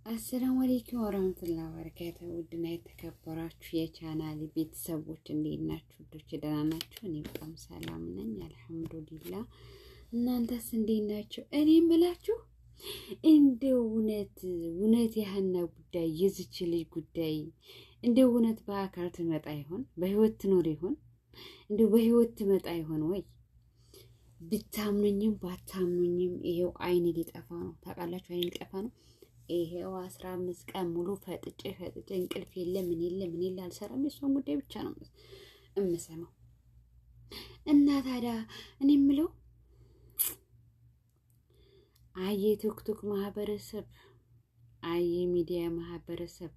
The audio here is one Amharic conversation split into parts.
አሰላሙ አለይኩም ወራህመቱላሂ ወበረካቱሁ። ውድና የተከበራችሁ የቻናሌ ቤተሰቦች እንዴት ናችሁ? ውዶች ደህና ናችሁ? እኔ በጣም ሰላም ነኝ አልሐምዱሊላህ። እናንተስ እንዴት ናችሁ? እኔ የምላችሁ እንደው እውነት ያህና ጉዳይ የዚች ልጅ ጉዳይ እንደው እውነት በአካል ትመጣ ይሆን? በህይወት ትኖር ይሆን? እንደው በህይወት ትመጣ ይሆን ወይ? ብታምኑኝም ባታምኑኝም ይሄው አይኔ ሊጠፋ ነው። ታውቃላችሁ አይኔ ሊጠፋ ነው። ይሄው 15 ቀን ሙሉ ፈጥጬ እንቅልፍ የለ ምን አልሰራም። የሷን ጉዳይ ብቻ ነው እምሰማው። እና ታዲያ እኔ የምለው አየ ቲክቶክ ማህበረሰብ፣ አየ ሚዲያ ማህበረሰብ፣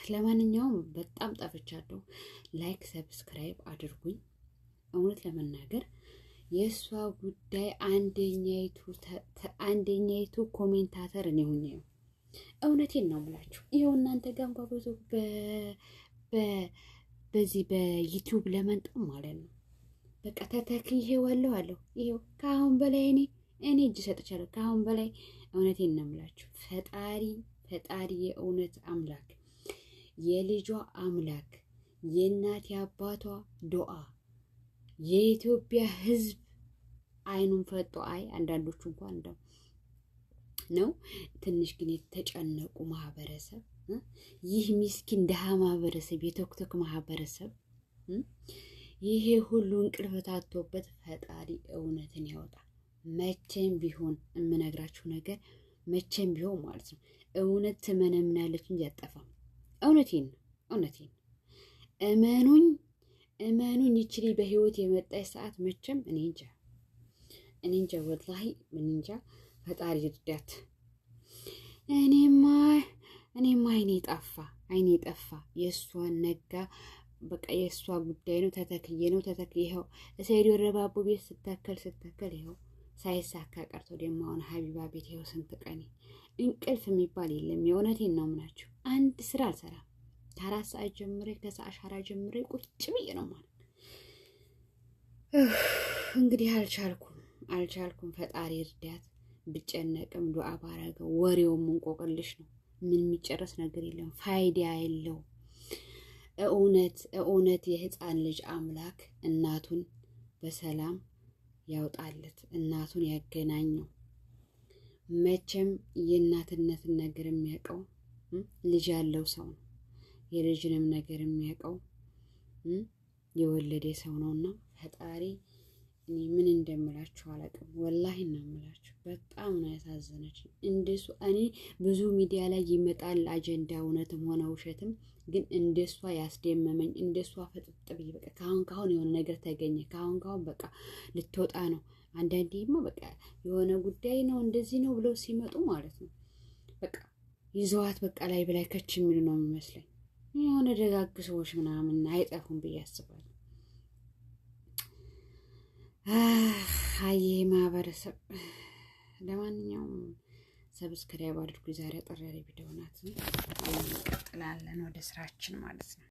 ለማንኛውም በጣም ጠፍቻለሁ። ላይክ ሰብስክራይብ አድርጉኝ። እውነት ለመናገር የሷ ጉዳይ አንደኛይቱ ኮሜንታተር እኔ ሆኜ ነው። እውነቴን ነው የምላችሁ። ይሄው እናንተ ጋር እንኳን ብዙ በዚህ በዩቲዩብ ለመንጠም ማለት ነው። በቃ ተተክዬ አለሁ። ይሄው ከአሁን በላይ እኔ እጅ ሰጥቻለሁ። ከአሁን በላይ እውነቴን ነው የምላችሁ። ፈጣሪ የእውነት አምላክ፣ የልጇ አምላክ፣ የእናት አባቷ ዱዓ፣ የኢትዮጵያ ሕዝብ አይኑን ፈጦ አንዳንዶቹ እንኳን እንደው ነው ትንሽ ግን የተጨነቁ ማህበረሰብ፣ ይህ ምስኪን ደሃ ማህበረሰብ፣ የቶክቶክ ማህበረሰብ ይሄ ሁሉ እንቅልፍ ታጥቶበት ፈጣሪ እውነትን ያወጣ። መቼም ቢሆን የምነግራችሁ ነገር መቼም ቢሆን ማለት ነው እውነት ትመነምናለች እንጂ አጠፋም። እውነቴን ነው። እመኑኝ ይችሊ በህይወት የመጣች ሰዓት መቼም እኔ እንጃ ወላሂ ምን እንጃ። ፈጣሪ ይርዳት። እኔማ አይኔ ጠፋ። የእሷን ነጋ በቃ የእሷ ጉዳይ ነው። ተተክዬ ይኸው ሰይድ ወረባቦ ቤት ስተከል ይኸው ሳይሳካ ቀርቶ ደግሞ አሁን ሀቢባ ቤት ይኸው ስንት ቀኔ እንቅልፍ የሚባል የለም። የእውነቴን ነው የምላችሁ። አንድ ስራ አልሰራም። ከ4 ሰዓት ጀምሬ ከሰዓት ጀምሬ ቁጭ ብዬ ነው ማለት። እንግዲህ አልቻልኩም። ፈጣሪ እርዳት። ብጨነቅም ዱዓ ባረገው ወሬውም እንቆቅልሽ ነው። ምን የሚጨረስ ነገር የለም። ፋይዳ የለው። እውነት የህፃን ልጅ አምላክ እናቱን በሰላም ያውጣለት፣ እናቱን ያገናኘው። መቼም የእናትነትን ነገር የሚያውቀው ልጅ ያለው ሰው ነው። የልጅንም ነገር የሚያውቀው የወለደ ሰው ነውና ፈጣሪ እኔ ምን እንደምላችሁ አላውቅም። ወላሂ ነው የምላችሁ። በጣም ነው ያሳዘነች። እንደሱ እኔ ብዙ ሚዲያ ላይ ይመጣል አጀንዳ እውነትም ሆነ ውሸትም፣ ግን እንደሷ ያስደመመኝ እንደሷ ፈጥጥ ብዬ በቃ ካሁን የሆነ ነገር ተገኘ ካሁን በቃ ልትወጣ ነው። አንዳንዴማ በቃ የሆነ ጉዳይ ነው እንደዚህ ነው ብለው ሲመጡ ማለት ነው በቃ ይዘዋት በቃ ላይ በላይ ከች የሚሉ ነው የሚመስለኝ። የሆነ ደጋግ ሰዎች ምናምን አይጠፉም ብዬ አስባለሁ። አይ ማህበረሰብ፣ ለማንኛውም ሰብስክራይብ አድርጉ። ዛሬ አጠር ያለ ቪዲዮ ናት። እንቀጥላለን ወደ ስራችን ማለት ነው።